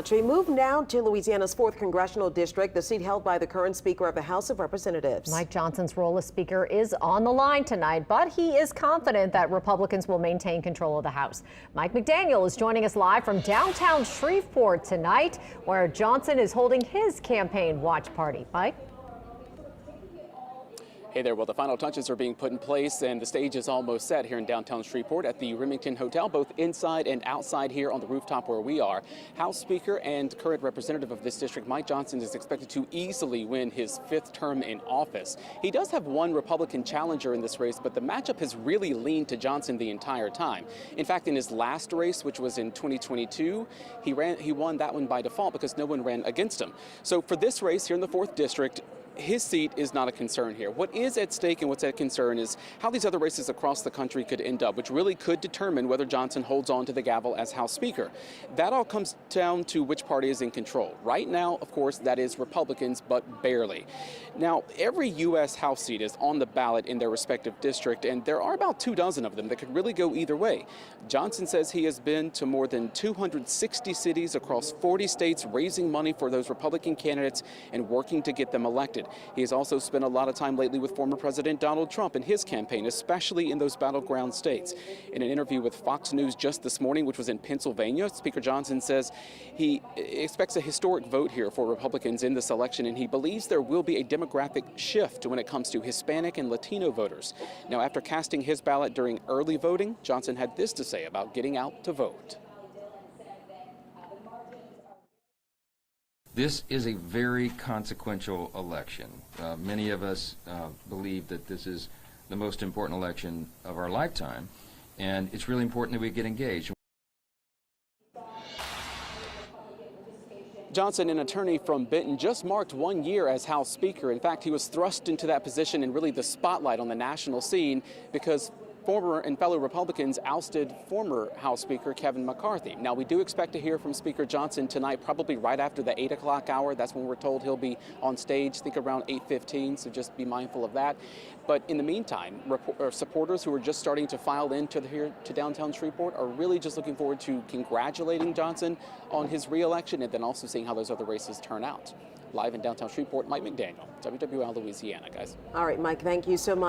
Move now to Louisiana's 4th Congressional District, the seat held by the current Speaker of the House of Representatives. Mike Johnson's role as Speaker is on the line tonight, but he is confident that Republicans will maintain control of the House. Mike McDaniel is joining us live from downtown Shreveport tonight, where Johnson is holding his campaign watch party. Mike? Hey there. Well, the final touches are being put in place and the stage is almost set here in downtown Shreveport at the Remington Hotel, both inside and outside here on the rooftop where we are. House Speaker and current representative of this district, Mike Johnson, is expected to easily win his 5th term in office. He does have one Republican challenger in this race, but the matchup has really leaned to Johnson the entire time. In fact, in his last race, which was in 2022, he won that one by default because no one ran against him. So for this race here in the 4th district, his seat is not a concern here. What is at stake and what's at concern is how these other races across the country could end up, which really could determine whether Johnson holds on to the gavel as House Speaker. That all comes down to which party is in control. Right now, of course, that is Republicans, but barely. Now, every U.S. House seat is on the ballot in their respective district, and there are about 24 of them that could really go either way. Johnson says he has been to more than 260 cities across 40 states, raising money for those Republican candidates and working to get them elected. He has also spent a lot of time lately with former President Donald Trump in his campaign, especially in those battleground states. In an interview with Fox News just this morning, which was in Pennsylvania, Speaker Johnson says he expects a historic vote here for Republicans in this election, and he believes there will be a demographic shift when it comes to Hispanic and Latino voters. Now, after casting his ballot during early voting, Johnson had this to say about getting out to vote. This is a very consequential election. Many of us believe that this is the most important election of our lifetime, and it's really important that we get engaged. Johnson, an attorney from Benton, just marked 1 year as House Speaker. In fact, he was thrust into that position and really the spotlight on the national scene because former and fellow Republicans ousted former House Speaker Kevin McCarthy. Now, we do expect to hear from Speaker Johnson tonight, probably right after the 8 o'clock hour. That's when we're told he'll be on stage, I think around 8:15, so just be mindful of that. But in the meantime, supporters who are just starting to file into here to downtown Shreveport are really just looking forward to congratulating Johnson on his re-election and then also seeing how those other races turn out. Live in downtown Shreveport, Mike McDaniel, WWL Louisiana, guys. All right, Mike, thank you so much.